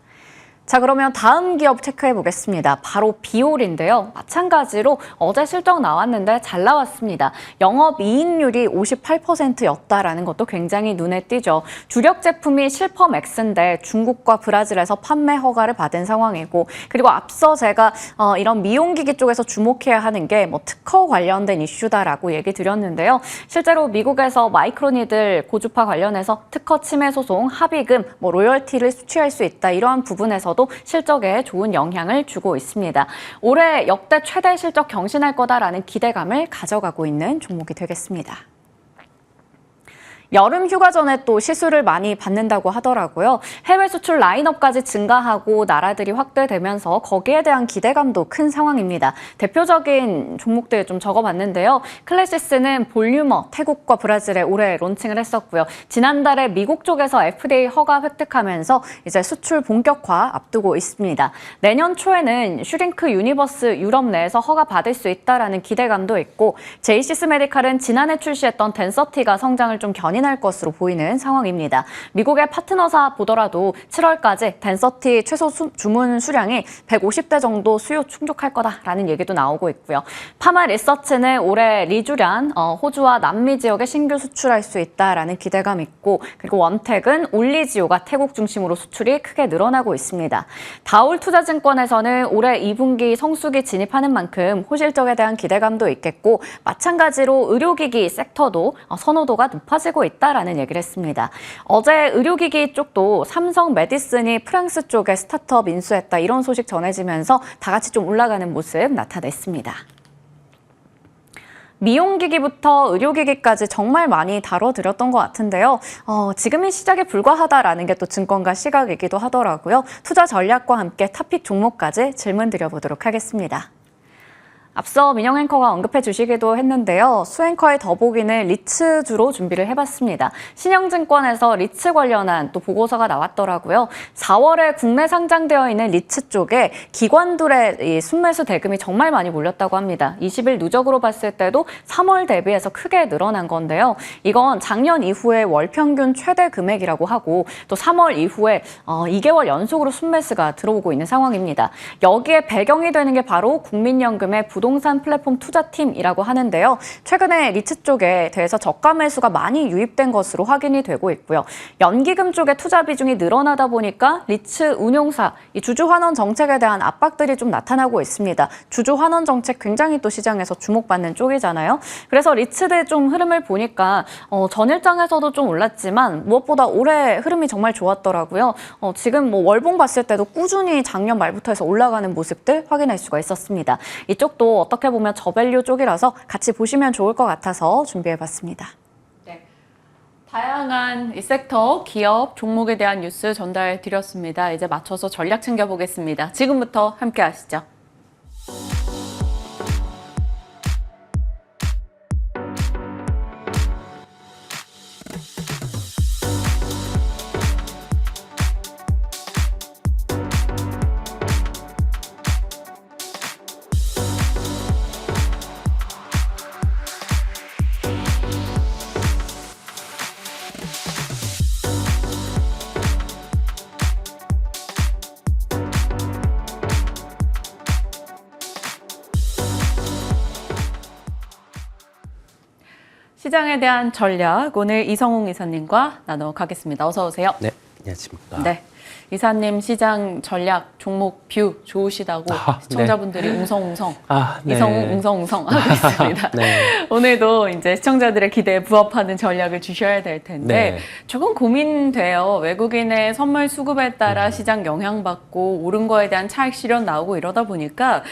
자, 그러면 다음 기업 체크해 보겠습니다. 바로 비올인데요. 마찬가지로 어제 실적 나왔는데 잘 나왔습니다. 영업이익률이 58%였다라는 것도 굉장히 눈에 띄죠. 주력 제품이 실펌X인데 중국과 브라질에서 판매 허가를 받은 상황이고, 그리고 앞서 제가 이런 미용기기 쪽에서 주목해야 하는 게 특허 관련된 이슈다라고 얘기 드렸는데요. 실제로 미국에서 마이크로니들 고주파 관련해서 특허 침해 소송, 합의금, 로열티를 수취할 수 있다. 이러한 부분에서 실적에 좋은 영향을 주고 있습니다. 올해 역대 최대 실적 경신할 거다라는 기대감을 가져가고 있는 종목이 되겠습니다. 여름 휴가 전에 또 시술을 많이 받는다고 하더라고요. 해외 수출 라인업까지 증가하고 나라들이 확대되면서 거기에 대한 기대감도 큰 상황입니다. 대표적인 종목들 좀 적어봤는데요. 클래시스는 볼유머, 태국과 브라질에 올해 론칭을 했었고요. 지난달에 미국 쪽에서 FDA 허가 획득하면서 이제 수출 본격화 앞두고 있습니다. 내년 초에는 슈링크 유니버스 유럽 내에서 허가 받을 수 있다라는 기대감도 있고, 제이시스 메디칼은 지난해 출시했던 덴서티가 성장을 좀 견인할 유인할 것으로 보이는 상황입니다. 미국의 파트너사 보더라도 7월까지 덴서티 최소 주문 수량이 150대 정도 수요 충족할 거다라는 얘기도 나오고 있고요. 파마 리서치는 올해 리주란 호주와 남미 지역에 신규 수출할 수 있다라는 기대감 있고, 그리고 원택은 올리지오가 태국 중심으로 수출이 크게 늘어나고 있습니다. 다올 투자증권에서는 올해 2분기 성수기 진입하는 만큼 호실적에 대한 기대감도 있겠고, 마찬가지로 의료기기 섹터도 선호도가 높아지고 있다라는 얘기를 했습니다. 어제 의료기기 쪽도 삼성 메디슨이 프랑스 쪽에 스타트업 인수했다, 이런 소식 전해지면서 다 같이 좀 올라가는 모습 나타냈습니다. 미용기기부터 의료기기까지 정말 많이 다뤄드렸던 것 같은데요. 지금이 시작에 불과하다라는 게 또 증권가 시각이기도 하더라고요. 투자 전략과 함께 탑픽 종목까지 질문 드려보도록 하겠습니다. 앞서 민영 앵커가 언급해 주시기도 했는데요. 수앵커의 더보기는 리츠주로 준비를 해봤습니다. 신영증권에서 리츠 관련한 또 보고서가 나왔더라고요. 4월에 국내 상장되어 있는 리츠 쪽에 기관들의 이 순매수 대금이 정말 많이 몰렸다고 합니다. 20일 누적으로 봤을 때도 3월 대비해서 크게 늘어난 건데요. 이건 작년 이후에 월 평균 최대 금액이라고 하고, 또 3월 이후에 2개월 연속으로 순매수가 들어오고 있는 상황입니다. 여기에 배경이 되는 게 바로 국민연금의 부동산 플랫폼 투자팀이라고 하는데요. 최근에 리츠 쪽에 대해서 저가 매수가 많이 유입된 것으로 확인이 되고 있고요. 연기금 쪽에 투자 비중이 늘어나다 보니까 리츠 운용사, 이 주주 환원 정책에 대한 압박들이 좀 나타나고 있습니다. 주주 환원 정책 굉장히 또 시장에서 주목받는 쪽이잖아요. 그래서 리츠의 좀 흐름을 보니까 전일장에서도 좀 올랐지만 무엇보다 올해 흐름이 정말 좋았더라고요. 지금 뭐 월봉 봤을 때도 꾸준히 작년 말부터 해서 올라가는 모습들 확인할 수가 있었습니다. 이쪽도 어떻게 보면 저밸류 쪽이라서 같이 보시면 좋을 것 같아서 준비해봤습니다. 네. 다양한 이 섹터, 기업, 종목에 대한 뉴스 전달 드렸습니다. 이제 맞춰서 전략 챙겨보겠습니다. 지금부터 함께 하시죠. 시장에 대한 전략, 오늘 이성웅 이사님과 나눠가겠습니다. 어서 오세요. 네, 안녕하십니까. 네, 이사님 시장 전략 종목 뷰 좋으시다고 시청자분들이 네. 웅성웅성, 네. 이성웅 웅성웅성 하고 있습니다. 네. 오늘도 이제 시청자들의 기대에 부합하는 전략을 주셔야 될 텐데 네. 조금 고민돼요. 외국인의 선물 수급에 따라 시장 영향받고 오른 거에 대한 차익 실현 나오고 이러다 보니까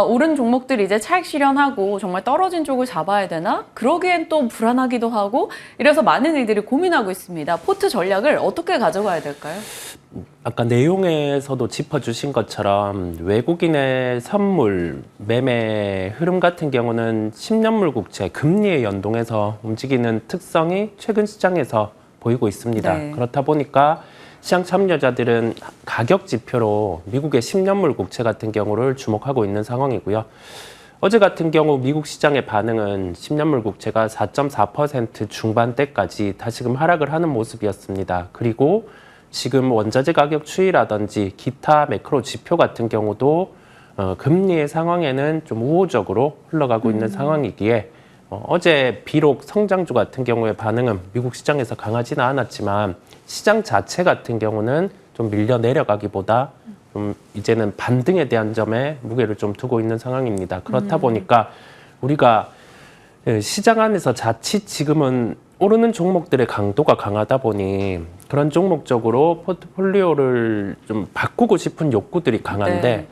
오른 종목들 이제 차익 실현하고 정말 떨어진 쪽을 잡아야 되나? 그러기엔 또 불안하기도 하고 이래서 많은 이들이 고민하고 있습니다. 포트 전략을 어떻게 가져가야 될까요? 아까 내용에서도 짚어주신 것처럼 외국인의 선물 매매 흐름 같은 경우는 10년물 국채 금리에 연동해서 움직이는 특성이 최근 시장에서 보이고 있습니다. 네. 그렇다 보니까 시장 참여자들은 가격 지표로 미국의 10년물 국채 같은 경우를 주목하고 있는 상황이고요. 어제 같은 경우 미국 시장의 반응은 10년물 국채가 4.4% 중반대까지 다시금 하락을 하는 모습이었습니다. 그리고 지금 원자재 가격 추이라든지 기타 매크로 지표 같은 경우도 금리의 상황에는 좀 우호적으로 흘러가고 있는 상황이기에 어제 비록 성장주 같은 경우의 반응은 미국 시장에서 강하지는 않았지만 시장 자체 같은 경우는 좀 밀려 내려가기보다 좀 이제는 반등에 대한 점에 무게를 좀 두고 있는 상황입니다. 그렇다 보니까 우리가 시장 안에서 자칫 지금은 오르는 종목들의 강도가 강하다 보니 그런 종목 적으로 포트폴리오를 좀 바꾸고 싶은 욕구들이 강한데 네.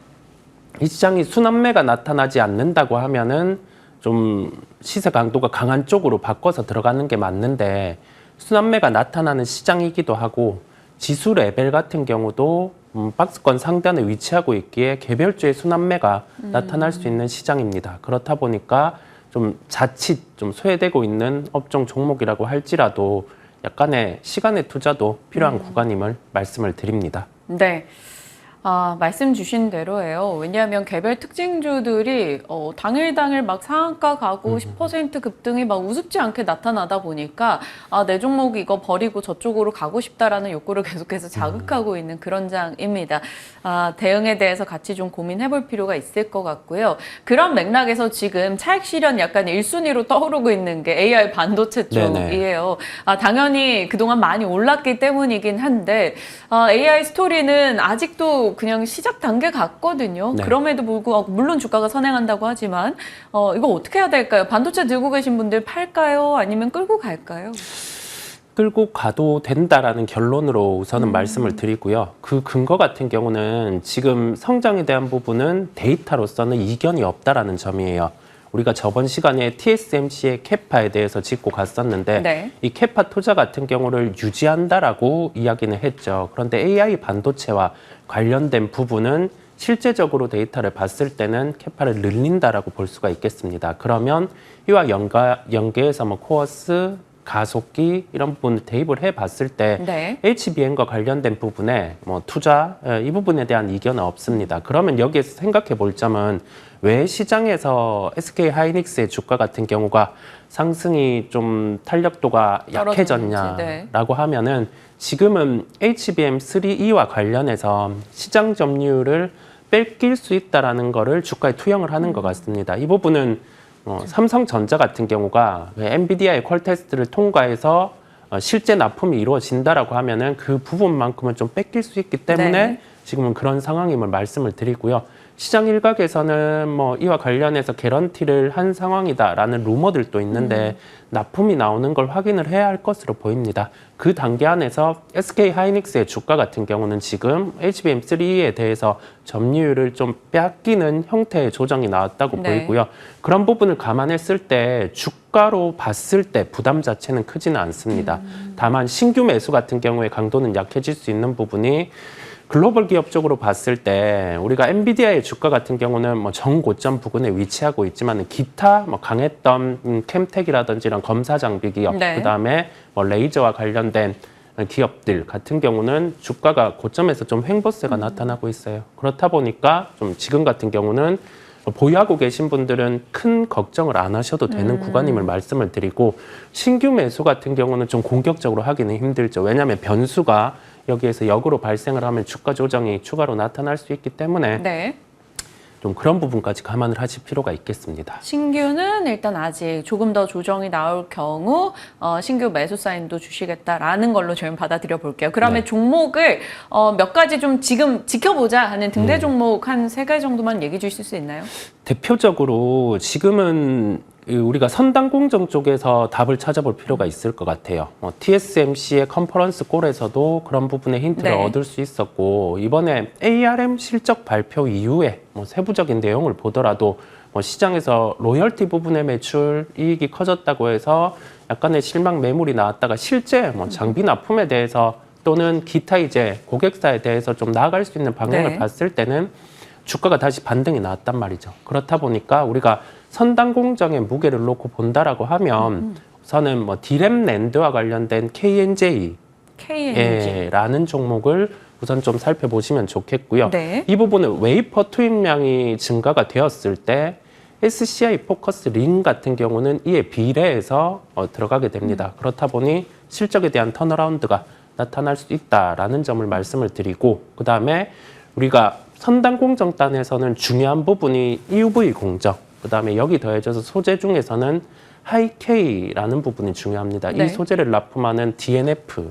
이 시장이 순환매가 나타나지 않는다고 하면은 좀 시세 강도가 강한 쪽으로 바꿔서 들어가는 게 맞는데 순환매가 나타나는 시장이기도 하고 지수 레벨 같은 경우도 박스권 상단에 위치하고 있기에 개별주의 순환매가 나타날 수 있는 시장입니다. 그렇다 보니까 좀 자칫 좀 소외되고 있는 업종 종목이라고 할지라도 약간의 시간의 투자도 필요한 구간임을 말씀을 드립니다. 네. 말씀 주신 대로예요. 왜냐하면 개별 특징주들이 당일 막 상한가 가고 10% 급등이 막 우습지 않게 나타나다 보니까 내 종목 이거 버리고 저쪽으로 가고 싶다라는 욕구를 계속해서 자극하고 있는 그런 장입니다. 대응에 대해서 같이 좀 고민해볼 필요가 있을 것 같고요. 그런 맥락에서 지금 차익 실현 약간 1순위로 떠오르고 있는 게 AI 반도체 쪽이에요. 당연히 그동안 많이 올랐기 때문이긴 한데 AI 스토리는 아직도 그냥 시작 단계 같거든요. 네. 그럼에도 불구하고 물론 주가가 선행한다고 하지만 이거 어떻게 해야 될까요? 반도체 들고 계신 분들 팔까요? 아니면 끌고 갈까요? 끌고 가도 된다라는 결론으로 우선은 말씀을 드리고요. 그 근거 같은 경우는 지금 성장에 대한 부분은 데이터로서는 이견이 없다라는 점이에요. 우리가 저번 시간에 TSMC의 캐파에 대해서 짚고 갔었는데 네. 이 캐파 투자 같은 경우를 유지한다라고 이야기는 했죠. 그런데 AI 반도체와 관련된 부분은 실제적으로 데이터를 봤을 때는 캐파를 늘린다라고 볼 수가 있겠습니다. 그러면 이와 연계해서 코어스, 가속기 이런 부분을 대입을 해봤을 때 네. HBM과 관련된 부분에 투자 이 부분에 대한 이견은 없습니다. 그러면 여기에서 생각해 볼 점은 왜 시장에서 SK 하이닉스의 주가 같은 경우가 상승이 좀 탄력도가 약해졌냐라고 하면은 지금은 HBM3E와 관련해서 시장 점유율을 뺏길 수 있다라는 거를 주가에 투영을 하는 것 같습니다. 이 부분은 삼성전자 같은 경우가 엔비디아의 퀄 테스트를 통과해서 실제 납품이 이루어진다라고 하면은 그 부분만큼은 좀 뺏길 수 있기 때문에 네. 지금은 그런 상황임을 말씀을 드리고요. 시장 일각에서는 이와 관련해서 개런티를 한 상황이다라는 루머들도 있는데 납품이 나오는 걸 확인을 해야 할 것으로 보입니다. 그 단계 안에서 SK 하이닉스의 주가 같은 경우는 지금 HBM3E에 대해서 점유율을 좀 빼앗기는 형태의 조정이 나왔다고 네. 보이고요. 그런 부분을 감안했을 때 주가로 봤을 때 부담 자체는 크지는 않습니다. 다만 신규 매수 같은 경우에 강도는 약해질 수 있는 부분이 글로벌 기업 쪽으로 봤을 때 우리가 엔비디아의 주가 같은 경우는 정고점 부근에 위치하고 있지만 기타 강했던 캠텍이라든지 이런 검사 장비 기업, 네. 그다음에 레이저와 관련된 기업들 같은 경우는 주가가 고점에서 좀 횡보세가 나타나고 있어요. 그렇다 보니까 좀 지금 같은 경우는 보유하고 계신 분들은 큰 걱정을 안 하셔도 되는 구간임을 말씀을 드리고 신규 매수 같은 경우는 좀 공격적으로 하기는 힘들죠. 왜냐하면 변수가 여기에서 역으로 발생을 하면 주가 조정이 추가로 나타날 수 있기 때문에 네. 좀 그런 부분까지 감안을 하실 필요가 있겠습니다. 신규는 일단 아직 조금 더 조정이 나올 경우 신규 매수 사인도 주시겠다라는 걸로 저희는 받아들여 볼게요. 그러면 네. 종목을 몇 가지 좀 지금 지켜보자 하는 등대 종목 한 3개 정도만 얘기해 주실 수 있나요? 대표적으로 지금은 우리가 선당 공정 쪽에서 답을 찾아볼 필요가 있을 것 같아요. TSMC의 컨퍼런스 콜에서도 그런 부분의 힌트를 네. 얻을 수 있었고 이번에 ARM 실적 발표 이후에 세부적인 내용을 보더라도 시장에서 로열티 부분의 매출 이익이 커졌다고 해서 약간의 실망 매물이 나왔다가 실제 장비 납품에 대해서 또는 기타 이제 고객사에 대해서 좀 나아갈 수 있는 방향을 네. 봤을 때는 주가가 다시 반등이 나왔단 말이죠. 그렇다 보니까 우리가 선당 공정의 무게를 놓고 본다라고 하면 우선은 디램 낸드와 관련된 KNJ라는 종목을 우선 좀 살펴보시면 좋겠고요. 네. 이 부분은 웨이퍼 투입량이 증가가 되었을 때 SCI 포커스 링 같은 경우는 이에 비례해서 들어가게 됩니다. 그렇다 보니 실적에 대한 턴어라운드가 나타날 수 있다라는 점을 말씀을 드리고 그다음에 우리가 선당 공정단에서는 중요한 부분이 EUV 공정, 그다음에 여기 더해져서 소재 중에서는 하이K라는 부분이 중요합니다. 네. 이 소재를 납품하는 DNF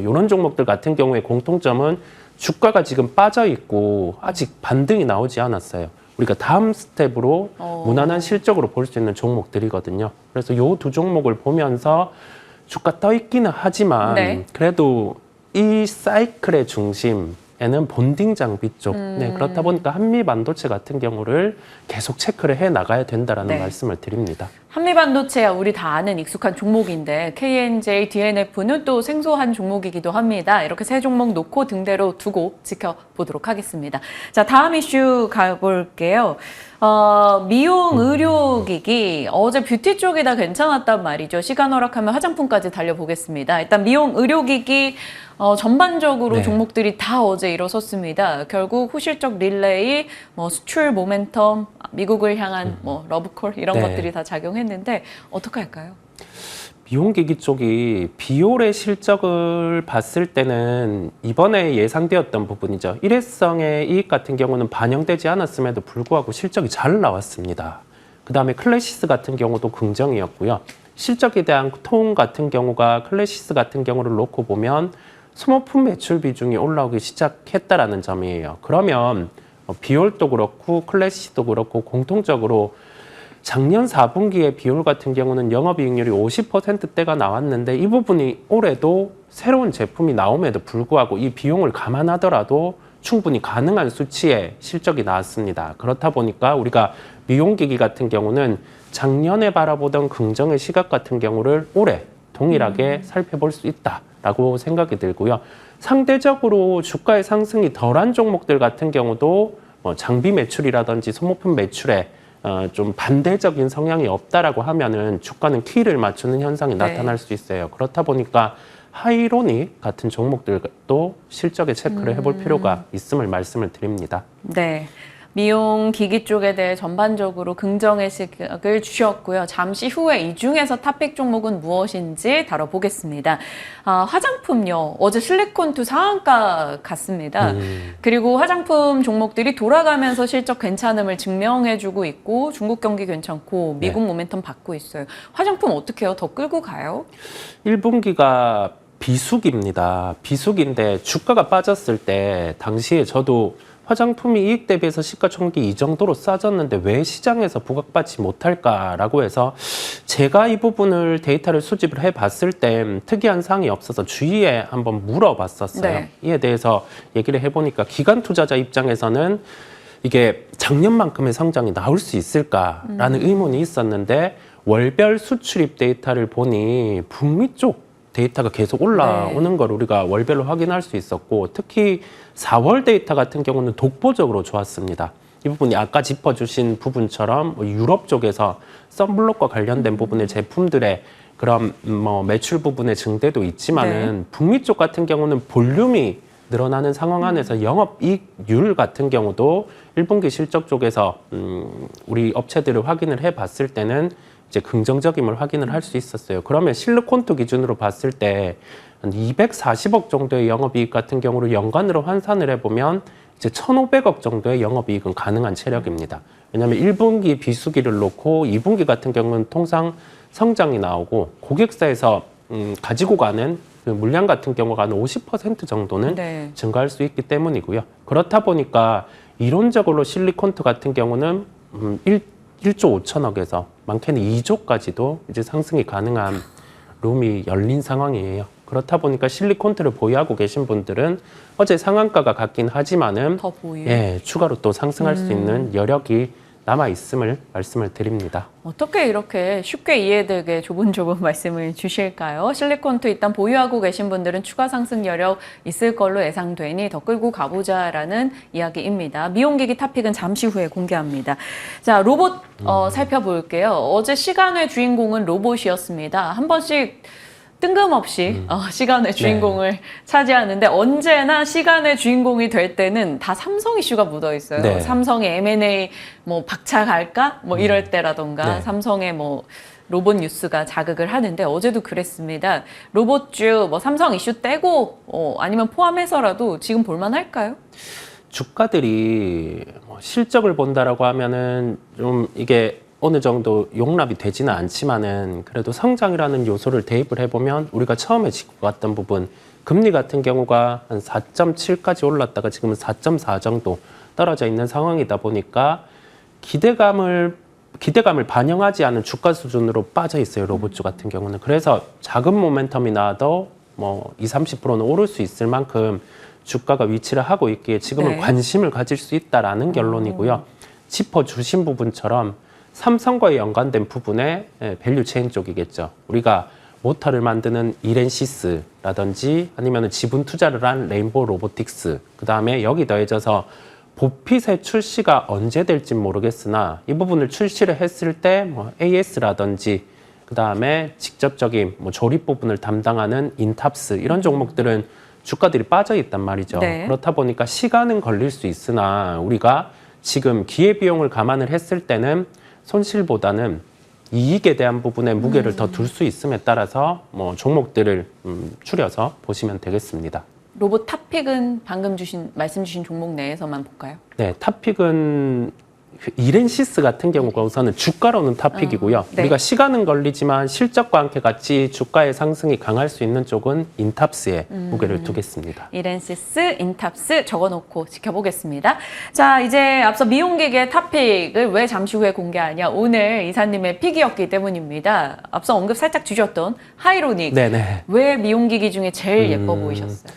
이런 종목들 같은 경우에 공통점은 주가가 지금 빠져 있고 아직 반등이 나오지 않았어요. 우리가 다음 스텝으로 무난한 실적으로 볼 수 있는 종목들이거든요. 그래서 이 두 종목을 보면서 주가 떠 있기는 하지만 네. 그래도 이 사이클의 중심 에는 본딩 장비 쪽. 네, 그렇다 보니까 한미 반도체 같은 경우를 계속 체크를 해 나가야 된다라는 네. 말씀을 드립니다. 한미반도체야 우리 다 아는 익숙한 종목인데 KNJ, DNF는 또 생소한 종목이기도 합니다. 이렇게 세 종목 놓고 등대로 두고 지켜보도록 하겠습니다. 자, 다음 이슈 가볼게요. 미용 의료기기 어제 뷰티 쪽이 다 괜찮았단 말이죠. 시간 허락하면 화장품까지 달려보겠습니다. 일단 미용 의료기기 전반적으로 네. 종목들이 다 어제 일어섰습니다. 결국 후실적 릴레이, 수출 모멘텀, 미국을 향한 러브콜 이런 네. 것들이 다 작용했는데 어떻게 할까요? 미용기기 쪽이 비올의 실적을 봤을 때는 이번에 예상되었던 부분이죠. 일회성의 이익 같은 경우는 반영되지 않았음에도 불구하고 실적이 잘 나왔습니다. 그 다음에 클래시스 같은 경우도 긍정이었고요. 실적에 대한 톤 같은 경우가 클래시스 같은 경우를 놓고 보면 소모품 매출 비중이 올라오기 시작했다라는 점이에요. 그러면 비올도 그렇고 클래시스도 그렇고 공통적으로 작년 4분기에 비올 같은 경우는 영업이익률이 50%대가 나왔는데 이 부분이 올해도 새로운 제품이 나옴에도 불구하고 이 비용을 감안하더라도 충분히 가능한 수치의 실적이 나왔습니다. 그렇다 보니까 우리가 미용기기 같은 경우는 작년에 바라보던 긍정의 시각 같은 경우를 올해 동일하게 살펴볼 수 있다라고 생각이 들고요. 상대적으로 주가의 상승이 덜한 종목들 같은 경우도 장비 매출이라든지 소모품 매출에 좀 반대적인 성향이 없다라고 하면은 주가는 키를 맞추는 현상이 네. 나타날 수 있어요. 그렇다 보니까 하이로닉 같은 종목들도 실적에 체크를 해볼 필요가 있음을 말씀을 드립니다. 네. 미용 기기 쪽에 대해 전반적으로 긍정의 시각을 주셨고요. 잠시 후에 이 중에서 탑픽 종목은 무엇인지 다뤄보겠습니다. 화장품요. 어제 실리콘투 상한가 갔습니다. 그리고 화장품 종목들이 돌아가면서 실적 괜찮음을 증명해주고 있고 중국 경기 괜찮고 미국 모멘텀 받고 있어요. 화장품 어떻게 해요? 더 끌고 가요? 1분기가 비수기입니다. 비수기인데 주가가 빠졌을 때 당시에 저도 화장품이 이익 대비해서 시가총액이 이 정도로 싸졌는데 왜 시장에서 부각받지 못할까라고 해서 제가 이 부분을 데이터를 수집을 해봤을 때 특이한 사항이 없어서 주위에 한번 물어봤었어요. 네. 이에 대해서 얘기를 해보니까 기관 투자자 입장에서는 이게 작년만큼의 성장이 나올 수 있을까라는 의문이 있었는데 월별 수출입 데이터를 보니 북미 쪽 데이터가 계속 올라오는 걸 우리가 월별로 확인할 수 있었고 특히 4월 데이터 같은 경우는 독보적으로 좋았습니다. 이 부분이 아까 짚어주신 부분처럼 유럽 쪽에서 썬블록과 관련된 부분의 제품들의 그런 매출 부분의 증대도 있지만은 북미 쪽 같은 경우는 볼륨이 늘어나는 상황 안에서 영업이익률 같은 경우도 1분기 실적 쪽에서 우리 업체들을 확인을 해봤을 때는 이제 긍정적임을 확인을 할 수 있었어요. 그러면 실리콘투 기준으로 봤을 때 한 240억 정도의 영업이익 같은 경우를 연간으로 환산을 해보면 이제 1,500억 정도의 영업이익은 가능한 체력입니다. 왜냐하면 1분기 비수기를 놓고 2분기 같은 경우는 통상 성장이 나오고 고객사에서 가지고 가는 그 물량 같은 경우가 한 50% 정도는 증가할 수 있기 때문이고요. 그렇다 보니까 이론적으로 실리콘투 같은 경우는 1조 5천억에서 많게는 2조까지도 이제 상승이 가능한 룸이 열린 상황이에요. 그렇다 보니까 실리콘투를 보유하고 계신 분들은 어제 상한가가 같긴 하지만은 더 보유. 추가로 또 상승할 수 있는 여력이 남아 있음을 말씀을 드립니다. 어떻게 이렇게 쉽게 이해되게 조분조분 말씀을 주실까요? 실리콘투 일단 보유하고 계신 분들은 추가 상승 여력 있을 걸로 예상되니 더 끌고 가보자라는 이야기입니다. 미용기기 탑픽은 잠시 후에 공개합니다. 자, 로봇 살펴볼게요. 어제 시간의 주인공은 로봇이었습니다. 한 번씩 뜬금없이 시간의 주인공을 차지하는데 언제나 시간의 주인공이 될 때는 다 삼성 이슈가 묻어 있어요. 네. 삼성의 M&A 박차 갈까? 이럴 때라던가 네. 삼성의 로봇 뉴스가 자극을 하는데 어제도 그랬습니다. 로봇주 삼성 이슈 떼고 아니면 포함해서라도 지금 볼만할까요? 주가들이 실적을 본다라고 하면은 좀 이게 어느 정도 용납이 되지는 않지만은 그래도 성장이라는 요소를 대입을 해보면 우리가 처음에 짚고 갔던 부분 금리 같은 경우가 한 4.7까지 올랐다가 지금은 4.4 정도 떨어져 있는 상황이다 보니까 기대감을 반영하지 않은 주가 수준으로 빠져 있어요. 로봇주 같은 경우는. 그래서 작은 모멘텀이 나도 20-30%는 오를 수 있을 만큼 주가가 위치를 하고 있기에 지금은 관심을 가질 수 있다라는 결론이고요. 짚어주신 부분처럼 삼성과의 연관된 부분의 밸류 체인 쪽이겠죠. 우리가 모터를 만드는 이렌시스라든지 아니면 지분 투자를 한 레인보우 로보틱스, 그 다음에 여기 더해져서 보핏의 출시가 언제 될지 모르겠으나 이 부분을 출시를 했을 때 뭐 AS라든지 그 다음에 직접적인 뭐 조립 부분을 담당하는 인탑스 이런 종목들은 주가들이 빠져 있단 말이죠. 네. 그렇다 보니까 시간은 걸릴 수 있으나 우리가 지금 기회비용을 감안을 했을 때는 손실보다는 이익에 대한 부분에 무게를 더 둘 수 있음에 따라서 뭐 종목들을 추려서 보시면 되겠습니다. 로봇 탑픽은 방금 말씀 주신 종목 내에서만 볼까요? 네, 탑픽은 이렌시스 같은 경우가 우선은 주가로는 탑픽이고요. 네. 우리가 시간은 걸리지만 실적과 함께 같이 주가의 상승이 강할 수 있는 쪽은 인탑스에 무게를 두겠습니다. 이렌시스, 인탑스 적어놓고 지켜보겠습니다. 자, 이제 앞서 미용기계 탑픽을 왜 잠시 후에 공개하냐. 오늘 이사님의 픽이었기 때문입니다. 앞서 언급 살짝 주셨던 하이로닉. 네네. 왜 미용기기 중에 제일 예뻐 보이셨어요?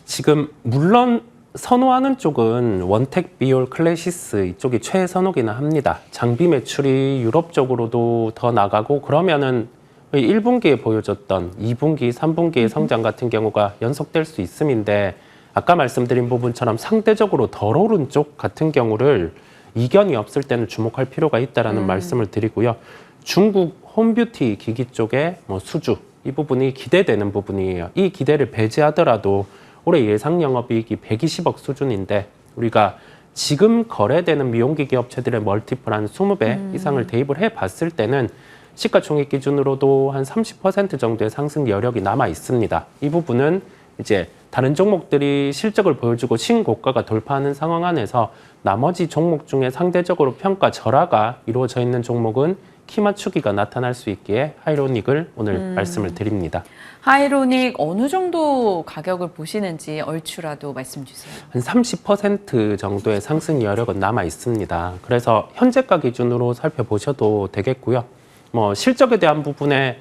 지금 물론 선호하는 쪽은 원텍, 비올, 클래시스 이쪽이 최선호기는 합니다. 장비 매출이 유럽 쪽으로도 더 나가고 그러면은 1분기에 보여줬던 2분기, 3분기의 성장 같은 경우가 연속될 수 있음인데 아까 말씀드린 부분처럼 상대적으로 덜 오른 쪽 같은 경우를 이견이 없을 때는 주목할 필요가 있다라는 말씀을 드리고요. 중국 홈뷰티 기기 쪽에 뭐 수주 이 부분이 기대되는 부분이에요. 이 기대를 배제하더라도 올해 예상 영업이익이 120억 수준인데 우리가 지금 거래되는 미용기기 업체들의 멀티플 한 20배 이상을 대입을 해봤을 때는 시가총액 기준으로도 한 30% 정도의 상승 여력이 남아 있습니다. 이 부분은 이제 다른 종목들이 실적을 보여주고 신고가가 돌파하는 상황 안에서 나머지 종목 중에 상대적으로 평가 절하가 이루어져 있는 종목은 키 맞추기가 나타날 수 있기에 하이로닉을 오늘 말씀을 드립니다. 하이로닉 어느 정도 가격을 보시는지 얼추라도 말씀 주세요. 한 30% 정도의 상승 여력은 남아 있습니다. 그래서 현재가 기준으로 살펴보셔도 되겠고요. 뭐 실적에 대한 부분에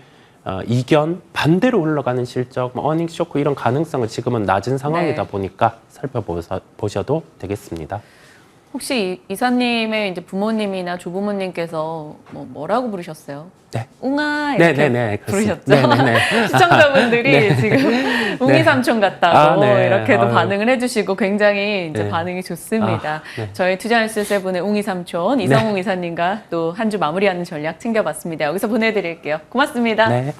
이견, 반대로 흘러가는 실적, 뭐 어닝 쇼크 이런 가능성은 지금은 낮은 상황이다 네. 보니까 살펴보셔도 되겠습니다. 혹시 이사님의 이제 부모님이나 조부모님께서 뭐라고 부르셨어요? 네. 웅아 이렇게 네네네. 부르셨죠? 네네네. 시청자분들이 네. 지금 웅이 네. 삼촌 같다고 아, 네. 이렇게도 아유. 반응을 해주시고 굉장히 이제 네. 반응이 좋습니다. 네. 저희 투자뉴스 세븐의 웅이 삼촌 이성웅 이사님과 또 한 주 마무리하는 전략 챙겨봤습니다. 여기서 보내드릴게요. 고맙습니다. 네.